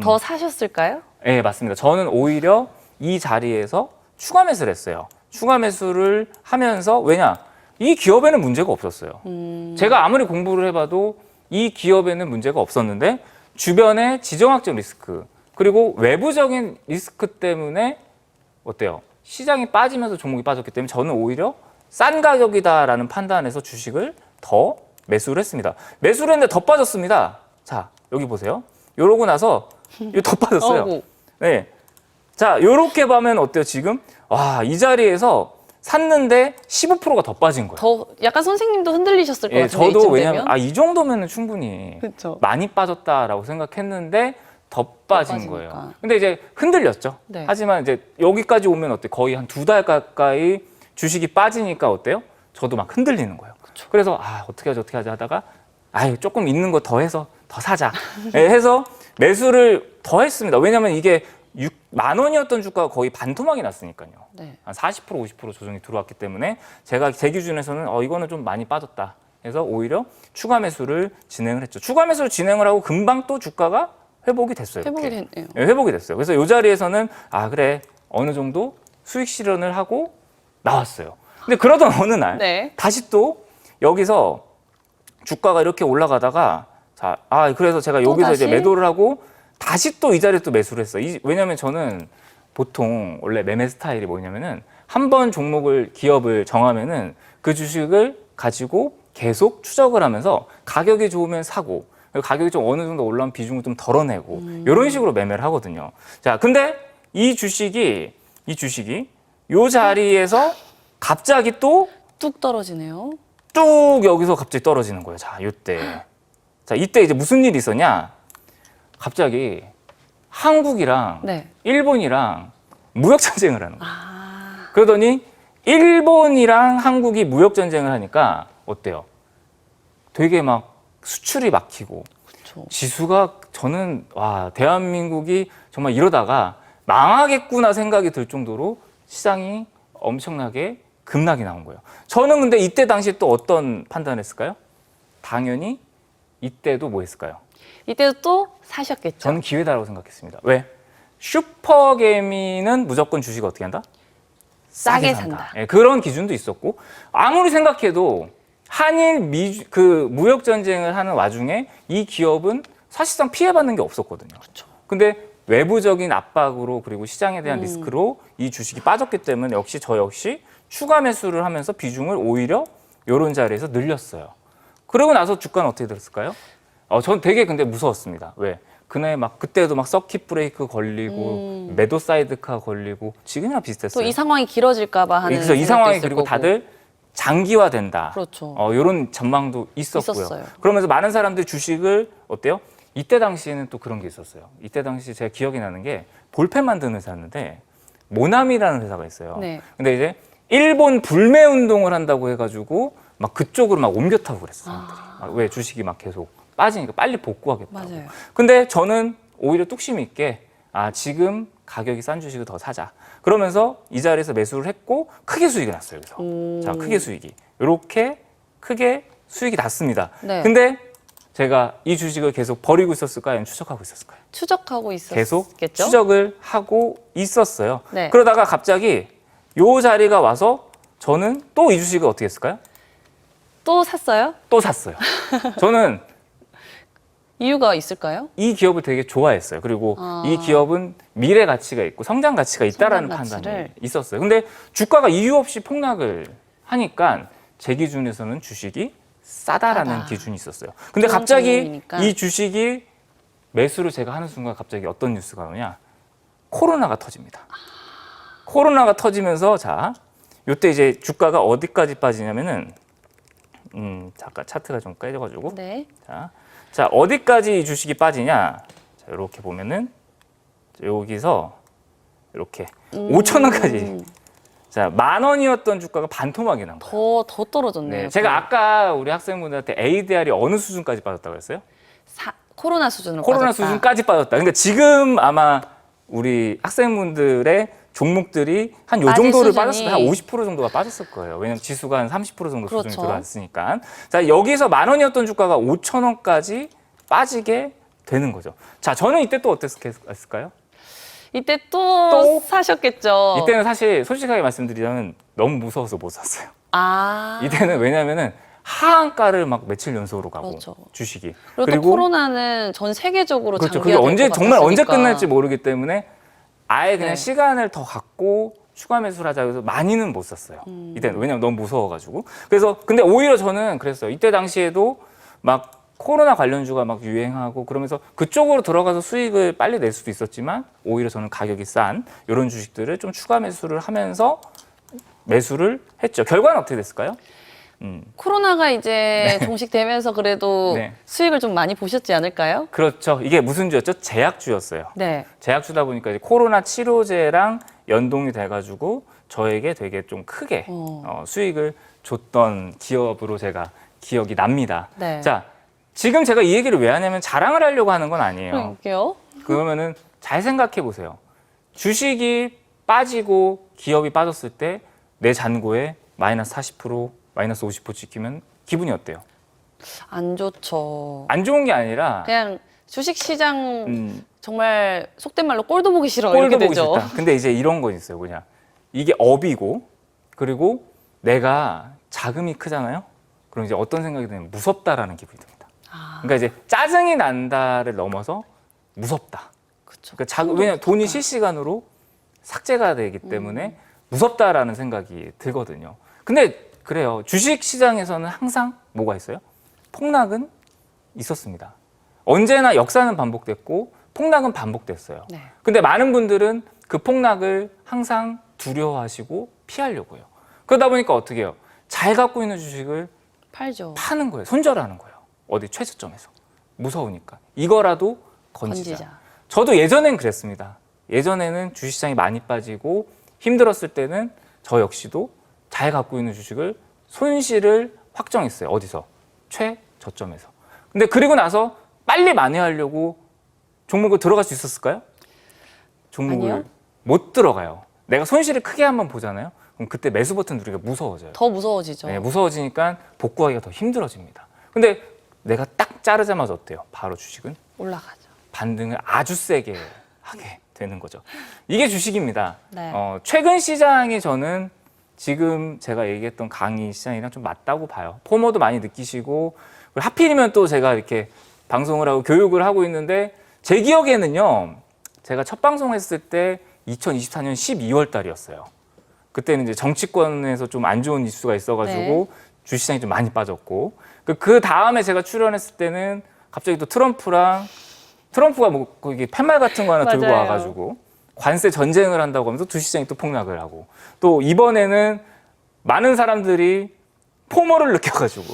더 사셨을까요? 네, 맞습니다. 저는 오히려 이 자리에서 추가 매수를 했어요. 추가 매수를 하면서 왜냐? 이 기업에는 문제가 없었어요. 제가 아무리 공부를 해봐도 이 기업에는 문제가 없었는데 주변의 지정학적 리스크 그리고 외부적인 리스크 때문에 어때요? 시장이 빠지면서 종목이 빠졌기 때문에 저는 오히려 싼 가격이다라는 판단에서 주식을 더 매수를 했습니다. 매수를 했는데 더 빠졌습니다. 자, 여기 보세요. 이러고 나서 이거 더 빠졌어요. 네. 자, 요렇게 보면 어때요, 지금? 와, 이 자리에서 샀는데 15%가 더 빠진 거예요. 더 약간 선생님도 흔들리셨을 것 예, 같은데 저도 이쯤 왜냐면 되면? 이 정도면은 충분히 그쵸. 많이 빠졌다라고 생각했는데 더 빠진 빠지니까. 거예요. 근데 이제 흔들렸죠. 네. 하지만 이제 여기까지 오면 어때? 거의 한 2달 가까이 주식이 빠지니까 어때요? 저도 막 흔들리는 거예요. 그쵸. 그래서 어떻게 하지 하다가 조금 있는 거 더 해서 더 사자. 예, 해서 매수를 더 했습니다. 왜냐면 이게 6만 원이었던 주가가 거의 반토막이 났으니까요. 네. 한 40%, 50% 조정이 들어왔기 때문에 제가 제 기준에서는 이거는 좀 많이 빠졌다 해서 오히려 추가 매수를 진행을 했죠. 추가 매수를 진행을 하고 금방 또 주가가 회복이 됐어요. 회복이 이렇게. 됐네요. 네, 회복이 됐어요. 그래서 이 자리에서는 그래 어느 정도 수익 실현을 하고 나왔어요. 근데 그러던 어느 날 네. 다시 또 여기서 주가가 이렇게 올라가다가 자, 그래서 제가 또 여기서 이제 다시? 매도를 하고 다시 또 이 자리에 또 매수를 했어요. 왜냐면 저는 보통 원래 매매 스타일이 뭐냐면은 한 번 종목을 기업을 정하면은 그 주식을 가지고 계속 추적을 하면서 가격이 좋으면 사고 가격이 좀 어느 정도 올라온 비중을 좀 덜어내고 이런 식으로 매매를 하거든요. 자, 근데 이 주식이 요 자리에서 갑자기 또 뚝 떨어지네요. 뚝 여기서 갑자기 떨어지는 거예요. 자, 이때. 자, 이때 이제 무슨 일이 있었냐? 갑자기 한국이랑 네. 일본이랑 무역 전쟁을 하는 거예요. 아, 그러더니 일본이랑 한국이 무역 전쟁을 하니까 어때요? 되게 막 수출이 막히고 그렇죠. 지수가 저는 와, 대한민국이 정말 이러다가 망하겠구나 생각이 들 정도로 시장이 엄청나게 급락이 나온 거예요. 저는 근데 이때 당시 또 어떤 판단을 했을까요? 당연히 이때도 뭐 했을까요? 이때도 또 사셨겠죠? 저는 기회다라고 생각했습니다. 왜? 슈퍼개미는 무조건 주식을 어떻게 한다? 싸게 산다. 예, 그런 기준도 있었고 아무리 생각해도 한일 그 무역 전쟁을 하는 와중에 이 기업은 사실상 피해받는 게 없었거든요. 그렇죠. 근데 외부적인 압박으로 그리고 시장에 대한 리스크로 이 주식이 빠졌기 때문에 역시 저 역시 추가 매수를 하면서 비중을 오히려 이런 자리에서 늘렸어요. 그러고 나서 주가는 어떻게 됐을까요? 전 되게 근데 무서웠습니다. 왜? 그날 막 그때도 막 서킷 브레이크 걸리고 매도 사이드카 걸리고 지금이랑 비슷했어요. 또 이 상황이 길어질까봐 하는 그래서 이 생각도 상황이 있을 그리고 거고. 다들 장기화된다. 그렇죠. 이런 전망도 있었고요. 있었어요. 그러면서 많은 사람들이 주식을 어때요? 이때 당시에는 또 그런 게 있었어요. 이때 당시 제가 기억이 나는 게 볼펜 만드는 회사였는데 모나미라는 회사가 있어요. 네. 근데 이제 일본 불매 운동을 한다고 해가지고 막 그쪽으로 막 옮겨 타고 그랬어요. 사람들이. 왜 주식이 막 계속 빠지니까 빨리 복구하겠다고. 맞아요. 근데 저는 오히려 뚝심 있게 지금 가격이 싼 주식을 더 사자. 그러면서 이 자리에서 매수를 했고 크게 수익이 났어요. 그래서 자, 크게 수익이 이렇게 크게 수익이 났습니다. 네. 근데 제가 이 주식을 계속 버리고 있었을까요? 아니면 추적하고 있었을까요? 추적하고 있었겠죠? 계속 추적을 하고 있었어요. 네. 그러다가 갑자기 요 자리가 와서 저는 또 이 주식을 어떻게 했을까요? 또 샀어요? 또 샀어요. 저는 이유가 있을까요? 이 기업을 되게 좋아했어요. 그리고 이 기업은 미래 가치가 있고 성장 가치가 있다라는 성장 판단이 가치를. 있었어요. 근데 주가가 이유 없이 폭락을 하니까 제 기준에서는 주식이 싸다라는 싸다. 기준이 있었어요. 근데 좋은 갑자기 종목이니까. 이 주식이 매수를 제가 하는 순간 갑자기 어떤 뉴스가 오냐? 코로나가 터집니다. 코로나가 터지면서 자, 요때 이제 주가가 어디까지 빠지냐면은 잠깐 차트가 좀 깨져가지고 네. 자, 어디까지 이 주식이 빠지냐? 자, 이렇게 보면은 여기서 이렇게 5천 원까지. 자, 10,000원이었던 주가가 반토막이 난 거예요. 더 떨어졌네요. 네, 제가 아까 우리 학생분들한테 ADR이 어느 수준까지 빠졌다고 했어요? 코로나 수준으로 코로나 빠졌다. 수준까지 빠졌다. 그러니까 지금 아마 우리 학생분들의 종목들이 한 요 빠질 정도를 수준이. 빠졌을 한 50% 정도가 빠졌을 거예요. 왜냐면 지수가 한 30% 정도 그렇죠. 수준이 들어왔으니까. 자, 여기서 10,000원이었던 주가가 5,000원까지 빠지게 되는 거죠. 자, 저는 이때 또 어땠을까요? 이때 또 사셨겠죠? 이때는 사실 솔직하게 말씀드리자면 너무 무서워서 못 샀어요. 이때는 왜냐면은 하한가를 막 며칠 연속으로 가고 그렇죠. 주식이. 그리고 또 코로나는 전 세계적으로 그렇죠. 그게 장기화될 언제 것 정말 언제 같았으니까. 끝날지 모르기 때문에 아예 그냥 네. 시간을 더 갖고 추가 매수를 하자 해서 많이는 못 샀어요. 이때는 왜냐면 너무 무서워가지고. 그래서 근데 오히려 저는 그랬어요. 이때 당시에도 막 코로나 관련주가 막 유행하고 그러면서 그쪽으로 들어가서 수익을 빨리 낼 수도 있었지만 오히려 저는 가격이 싼 이런 주식들을 좀 추가 매수를 하면서 매수를 했죠. 결과는 어떻게 됐을까요? 코로나가 이제 종식되면서 그래도 네. 수익을 좀 많이 보셨지 않을까요? 그렇죠. 이게 무슨 주였죠? 제약주였어요. 네. 제약주다 보니까 이제 코로나 치료제랑 연동이 돼가지고 저에게 되게 좀 크게 수익을 줬던 기업으로 제가 기억이 납니다. 네. 자, 지금 제가 이 얘기를 왜 하냐면 자랑을 하려고 하는 건 아니에요. 그럴게요. 그러면은 잘 생각해 보세요. 주식이 빠지고 기업이 빠졌을 때 내 잔고에 마이너스 40%, 마이너스 50% 찍히면 기분이 어때요? 안 좋죠. 안 좋은 게 아니라 그냥 주식 시장 정말 속된 말로 꼴도 보기 싫어 이렇게 꼴도 보기 되죠. 싫다. 근데 이제 이런 거 있어요. 뭐냐? 이게 업이고 그리고 내가 자금이 크잖아요. 그럼 이제 어떤 생각이 드냐면 무섭다라는 기분이 듭니다. 그러니까 이제 짜증이 난다를 넘어서 무섭다. 그쵸. 그러니까 왜냐면 돈이 실시간으로 삭제가 되기 때문에 무섭다라는 생각이 들거든요. 근데 그래요. 주식 시장에서는 항상 뭐가 있어요? 폭락은 있었습니다. 언제나 역사는 반복됐고 폭락은 반복됐어요. 네. 근데 많은 분들은 그 폭락을 항상 두려워하시고 피하려고 해요. 그러다 보니까 어떻게 해요? 잘 갖고 있는 주식을 팔죠. 파는 거예요. 손절하는 거예요. 어디 최저점에서. 무서우니까. 이거라도 건지자. 저도 예전엔 그랬습니다. 예전에는 주식시장이 많이 빠지고 힘들었을 때는 저 역시도 잘 갖고 있는 주식을 손실을 확정했어요. 어디서? 최저점에서. 근데 그리고 나서 빨리 만회하려고 종목을 들어갈 수 있었을까요? 종목을 아니요. 못 들어가요. 내가 손실을 크게 한번 보잖아요. 그럼 그때 매수 버튼 누르기가 무서워져요. 더 무서워지죠. 네, 무서워지니까 복구하기가 더 힘들어집니다. 근데 내가 딱 자르자마자 어때요? 바로 주식은 올라가죠. 반등을 아주 세게 하게 되는 거죠. 이게 주식입니다. 네. 최근 시장이 저는 지금 제가 얘기했던 강의 시장이랑 좀 맞다고 봐요. 포모도 많이 느끼시고 그리고 하필이면 또 제가 이렇게 방송을 하고 교육을 하고 있는데 제 기억에는요. 제가 첫 방송했을 때 2024년 12월 달이었어요. 그때는 이제 정치권에서 좀 안 좋은 이슈가 있어가지고 주식시장이 좀 많이 빠졌고 그 다음에 제가 출연했을 때는 갑자기 또 트럼프가 뭐 거기 팻말 같은 거 하나 들고 맞아요. 와가지고 관세 전쟁을 한다고 하면서 주식시장이 또 폭락을 하고 또 이번에는 많은 사람들이 포모를 느껴가지고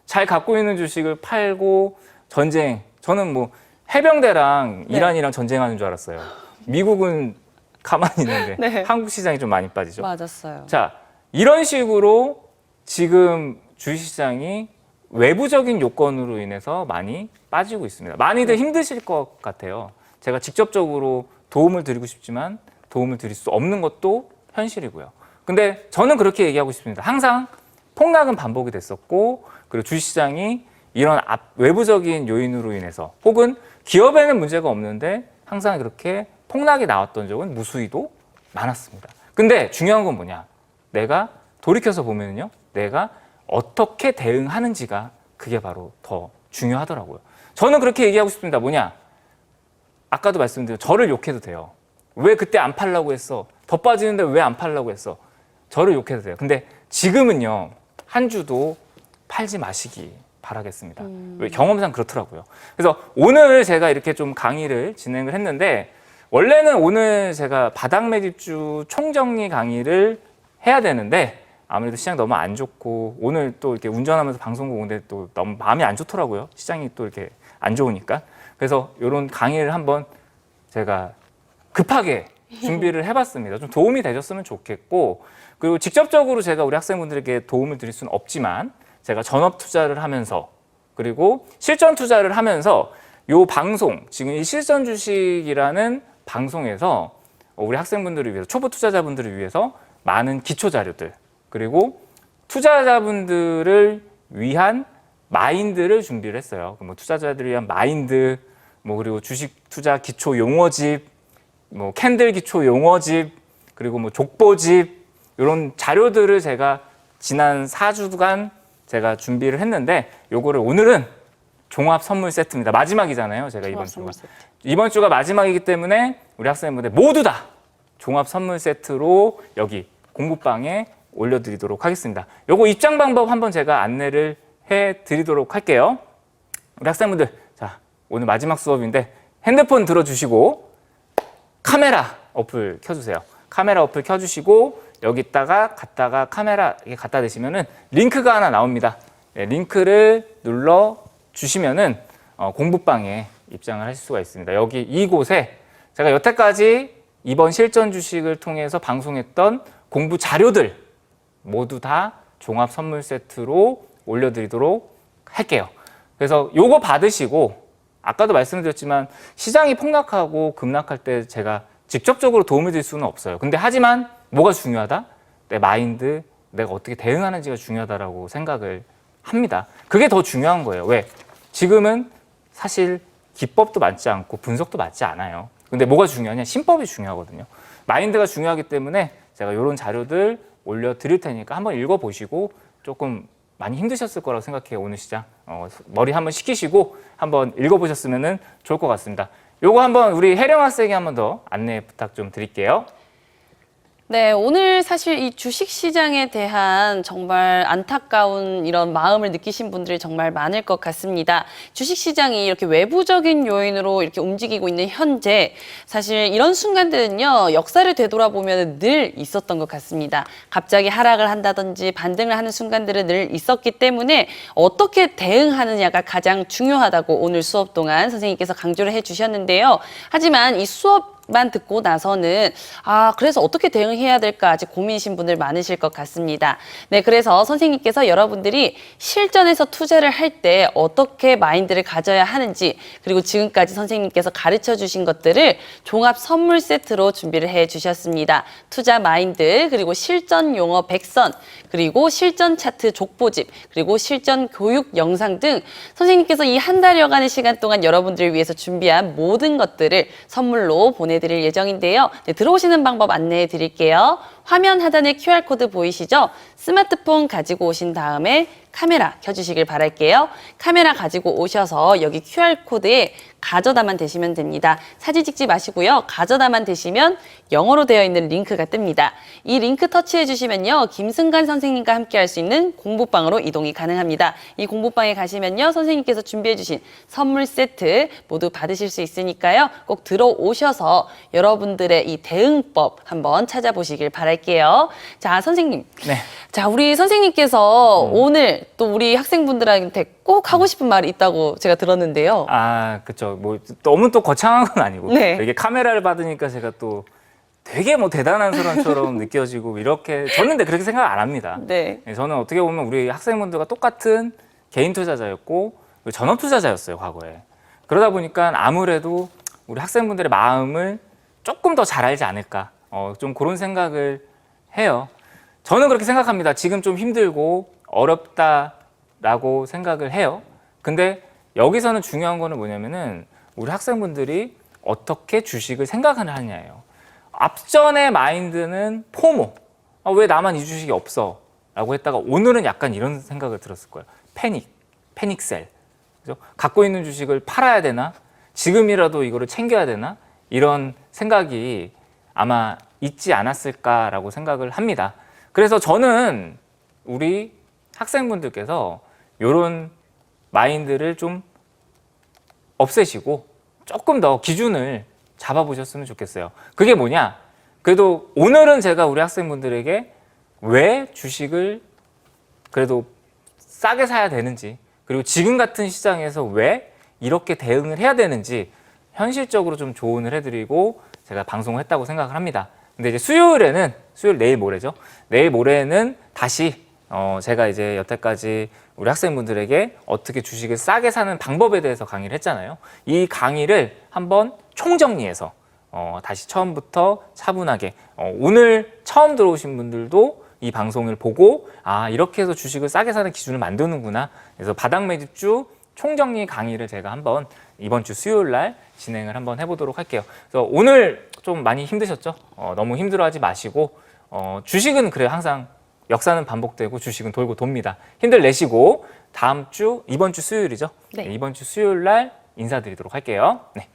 잘 갖고 있는 주식을 팔고 전쟁. 저는 뭐 해병대랑 이란이랑 전쟁하는 줄 알았어요. 미국은 가만히 있는데 네. 한국 시장이 좀 많이 빠지죠. 맞았어요. 자, 이런 식으로 지금 주식시장이 외부적인 요건으로 인해서 많이 빠지고 있습니다. 많이들 힘드실 것 같아요. 제가 직접적으로 도움을 드리고 싶지만 도움을 드릴 수 없는 것도 현실이고요. 근데 저는 그렇게 얘기하고 싶습니다. 항상 폭락은 반복이 됐었고 그리고 주식시장이 이런 외부적인 요인으로 인해서 혹은 기업에는 문제가 없는데 항상 그렇게 폭락이 나왔던 적은 무수히도 많았습니다. 근데 중요한 건 뭐냐? 내가 돌이켜서 보면요. 내가 어떻게 대응하는지가 그게 바로 더 중요하더라고요. 저는 그렇게 얘기하고 싶습니다. 뭐냐? 아까도 말씀드린 저를 욕해도 돼요. 왜 그때 안 팔라고 했어? 더 빠지는데 왜 안 팔라고 했어? 저를 욕해도 돼요. 근데 지금은요. 한 주도 팔지 마시기 바라겠습니다. 왜 경험상 그렇더라고요. 그래서 오늘 제가 이렇게 좀 강의를 진행을 했는데 원래는 오늘 제가 바닥 매집주 총정리 강의를 해야 되는데 아무래도 시장 너무 안 좋고 오늘 또 이렇게 운전하면서 방송국 오는데 또 너무 마음이 안 좋더라고요. 시장이 또 이렇게 안 좋으니까. 그래서 이런 강의를 한번 제가 급하게 준비를 해봤습니다. 좀 도움이 되셨으면 좋겠고 그리고 직접적으로 제가 우리 학생분들에게 도움을 드릴 수는 없지만 제가 전업 투자를 하면서 그리고 실전 투자를 하면서 요 방송 지금 이 실전 주식이라는 방송에서 우리 학생분들을 위해서 초보 투자자분들을 위해서 많은 기초 자료들 그리고 투자자분들을 위한 마인드를 준비를 했어요. 뭐 투자자들을 위한 마인드, 뭐 그리고 주식 투자 기초 용어집, 뭐 캔들 기초 용어집, 그리고 뭐 족보집 이런 자료들을 제가 지난 4주간 제가 준비를 했는데 요거를 오늘은 종합 선물 세트입니다. 마지막이잖아요. 제가 이번 주가 마지막이기 때문에 우리 학생분들 모두 다 종합 선물 세트로 여기 공부방에 올려드리도록 하겠습니다. 요거 입장 방법 한번 제가 안내를 해드리도록 할게요. 우리 학생분들, 자 오늘 마지막 수업인데 핸드폰 들어주시고 카메라 어플 켜주세요. 카메라 어플 켜주시고 여기다가 갖다가 카메라 이렇게 갖다 대시면은 링크가 하나 나옵니다. 네, 링크를 눌러 주시면은 공부방에 입장을 하실 수가 있습니다. 여기 이곳에 제가 여태까지 이번 실전 주식을 통해서 방송했던 공부 자료들 모두 다 종합 선물 세트로 올려드리도록 할게요. 그래서 요거 받으시고 아까도 말씀드렸지만 시장이 폭락하고 급락할 때 제가 직접적으로 도움을 드릴 수는 없어요. 근데 하지만 뭐가 중요하다? 내 마인드, 내가 어떻게 대응하는지가 중요하다라고 생각을 합니다. 그게 더 중요한 거예요. 왜? 지금은 사실 기법도 맞지 않고 분석도 맞지 않아요. 근데 뭐가 중요하냐? 신법이 중요하거든요. 마인드가 중요하기 때문에 제가 이런 자료들 올려드릴 테니까 한번 읽어보시고 조금 많이 힘드셨을 거라고 생각해요. 오늘 시장 머리 한번 식히시고 한번 읽어보셨으면 좋을 것 같습니다. 요거 한번 우리 혜령 학생이 한번 더 안내 부탁 좀 드릴게요. 네, 오늘 사실 이 주식시장에 대한 정말 안타까운 이런 마음을 느끼신 분들이 정말 많을 것 같습니다. 주식시장이 이렇게 외부적인 요인으로 이렇게 움직이고 있는 현재 사실 이런 순간들은요, 역사를 되돌아보면 늘 있었던 것 같습니다. 갑자기 하락을 한다든지 반등을 하는 순간들은 늘 있었기 때문에 어떻게 대응하느냐가 가장 중요하다고 오늘 수업 동안 선생님께서 강조를 해주셨는데요. 하지만 이 수업만 듣고 나서는 그래서 어떻게 대응해야 될까 아직 고민이신 분들 많으실 것 같습니다. 네, 그래서 선생님께서 여러분들이 실전에서 투자를 할 때 어떻게 마인드를 가져야 하는지 그리고 지금까지 선생님께서 가르쳐 주신 것들을 종합 선물 세트로 준비를 해 주셨습니다. 투자 마인드 그리고 실전 용어 100선 그리고 실전 차트 족보집 그리고 실전 교육 영상 등 선생님께서 이 한 달여간의 시간 동안 여러분들을 위해서 준비한 모든 것들을 선물로 보내드릴 예정인데요. 네, 들어오시는 방법 안내해 드릴게요. 화면 하단에 QR코드 보이시죠? 스마트폰 가지고 오신 다음에 카메라 켜주시길 바랄게요. 카메라 가지고 오셔서 여기 QR코드에 가져다만 대시면 됩니다. 사진 찍지 마시고요. 가져다만 대시면 영어로 되어 있는 링크가 뜹니다. 이 링크 터치해 주시면요. 김승관 선생님과 함께 할 수 있는 공부방으로 이동이 가능합니다. 이 공부방에 가시면요. 선생님께서 준비해 주신 선물 세트 모두 받으실 수 있으니까요. 꼭 들어오셔서 여러분들의 이 대응법 한번 찾아보시길 바랄게요. 자, 선생님. 네. 자, 우리 선생님께서 오늘 또 우리 학생분들한테 꼭 하고 싶은 말이 있다고 제가 들었는데요. 그쵸. 뭐 너무 또 거창한 건 아니고 네. 이게 카메라를 받으니까 제가 또 되게 뭐 대단한 사람처럼 느껴지고 이렇게 저는 근데 그렇게 생각 안 합니다. 네. 저는 어떻게 보면 우리 학생분들과 똑같은 개인 투자자였고 전업 투자자였어요, 과거에. 그러다 보니까 아무래도 우리 학생분들의 마음을 조금 더 잘 알지 않을까. 좀 그런 생각을 해요. 저는 그렇게 생각합니다. 지금 좀 힘들고 어렵다라고 생각을 해요. 근데 여기서는 중요한 거는 뭐냐면은 우리 학생분들이 어떻게 주식을 생각을 하느냐예요. 앞전의 마인드는 포모. 왜 나만 이 주식이 없어? 라고 했다가 오늘은 약간 이런 생각을 들었을 거예요. 패닉셀. 그죠? 갖고 있는 주식을 팔아야 되나? 지금이라도 이거를 챙겨야 되나? 이런 생각이 아마 있지 않았을까라고 생각을 합니다. 그래서 저는 우리 학생분들께서 이런 마인드를 좀 없애시고 조금 더 기준을 잡아보셨으면 좋겠어요. 그게 뭐냐? 그래도 오늘은 제가 우리 학생분들에게 왜 주식을 그래도 싸게 사야 되는지 그리고 지금 같은 시장에서 왜 이렇게 대응을 해야 되는지 현실적으로 좀 조언을 해드리고 제가 방송을 했다고 생각을 합니다. 근데 이제 수요일 내일 모레죠. 내일 모레는 다시 제가 이제 여태까지 우리 학생분들에게 어떻게 주식을 싸게 사는 방법에 대해서 강의를 했잖아요. 이 강의를 한번 총정리해서 다시 처음부터 차분하게 오늘 처음 들어오신 분들도 이 방송을 보고 이렇게 해서 주식을 싸게 사는 기준을 만드는구나. 그래서 바닥 매집주 총정리 강의를 제가 한번 이번 주 수요일 날 진행을 한번 해보도록 할게요. 그래서 오늘 좀 많이 힘드셨죠? 너무 힘들어하지 마시고 주식은 그래요. 항상 역사는 반복되고 주식은 돌고 돕니다. 힘들 내시고 다음 주 이번 주 수요일이죠. 네. 이번 주 수요일 날 인사드리도록 할게요. 네.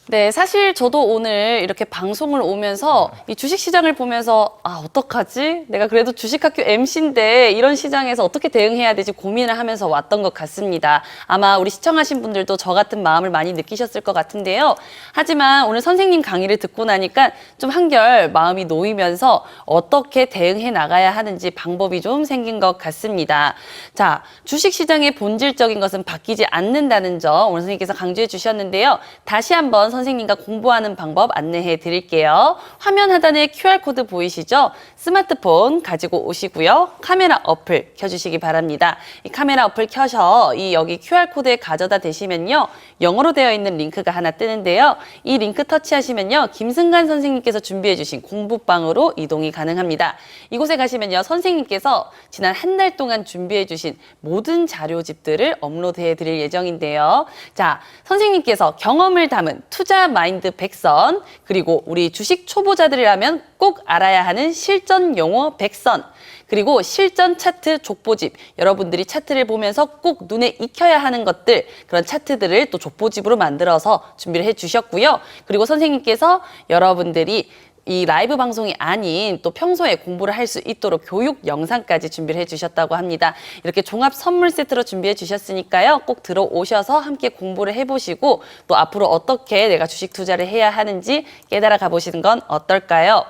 네, 사실 저도 오늘 이렇게 방송을 오면서 이 주식시장을 보면서 어떡하지? 내가 그래도 주식학교 MC인데 이런 시장에서 어떻게 대응해야 되지 고민을 하면서 왔던 것 같습니다. 아마 우리 시청하신 분들도 저 같은 마음을 많이 느끼셨을 것 같은데요. 하지만 오늘 선생님 강의를 듣고 나니까 좀 한결 마음이 놓이면서 어떻게 대응해 나가야 하는지 방법이 좀 생긴 것 같습니다. 자, 주식시장의 본질적인 것은 바뀌지 않는다는 점 오늘 선생님께서 강조해 주셨는데요. 다시 한번 선생님과 공부하는 방법 안내해 드릴게요. 화면 하단에 QR코드 보이시죠? 스마트폰 가지고 오시고요. 카메라 어플 켜주시기 바랍니다. 이 카메라 어플 켜서 여기 QR코드에 가져다 대시면요. 영어로 되어 있는 링크가 하나 뜨는데요. 이 링크 터치하시면요. 김승관 선생님께서 준비해 주신 공부방으로 이동이 가능합니다. 이곳에 가시면요. 선생님께서 지난 한 달 동안 준비해 주신 모든 자료집들을 업로드해 드릴 예정인데요. 자, 선생님께서 경험을 담은 투자 마인드 100선, 그리고 우리 주식 초보자들이라면 꼭 알아야 하는 실전 용어 100선, 그리고 실전 차트 족보집, 여러분들이 차트를 보면서 꼭 눈에 익혀야 하는 것들, 그런 차트들을 또 족보집으로 만들어서 준비를 해주셨고요. 그리고 선생님께서 여러분들이 이 라이브 방송이 아닌 또 평소에 공부를 할 수 있도록 교육 영상까지 준비를 해주셨다고 합니다. 이렇게 종합 선물 세트로 준비해 주셨으니까요. 꼭 들어오셔서 함께 공부를 해보시고 또 앞으로 어떻게 내가 주식 투자를 해야 하는지 깨달아 가보시는 건 어떨까요?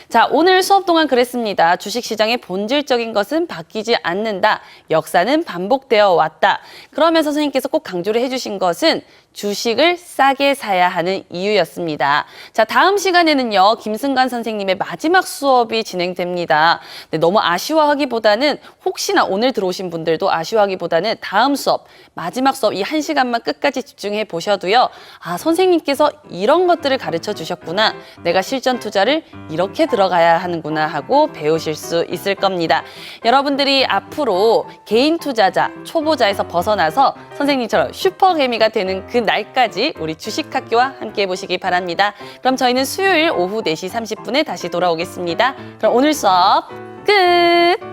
자, 오늘 수업 동안 그랬습니다. 주식시장의 본질적인 것은 바뀌지 않는다. 역사는 반복되어 왔다. 그러면서 선생님께서 꼭 강조를 해주신 것은 주식을 싸게 사야 하는 이유였습니다. 자, 다음 시간에는요, 김승관 선생님의 마지막 수업이 진행됩니다. 네, 너무 아쉬워하기보다는 혹시나 오늘 들어오신 분들도 아쉬워하기보다는 다음 수업, 마지막 수업 이 1시간만 끝까지 집중해 보셔도요, 아, 선생님께서 이런 것들을 가르쳐 주셨구나. 내가 실전 투자를 이렇게 들어가야 하는구나 하고 배우실 수 있을 겁니다. 여러분들이 앞으로 개인 투자자, 초보자에서 벗어나서 선생님처럼 슈퍼개미가 되는 그 날까지 우리 주식학교와 함께 해보시기 바랍니다. 그럼 저희는 수요일 오후 4시 30분에 다시 돌아오겠습니다. 그럼 오늘 수업 끝!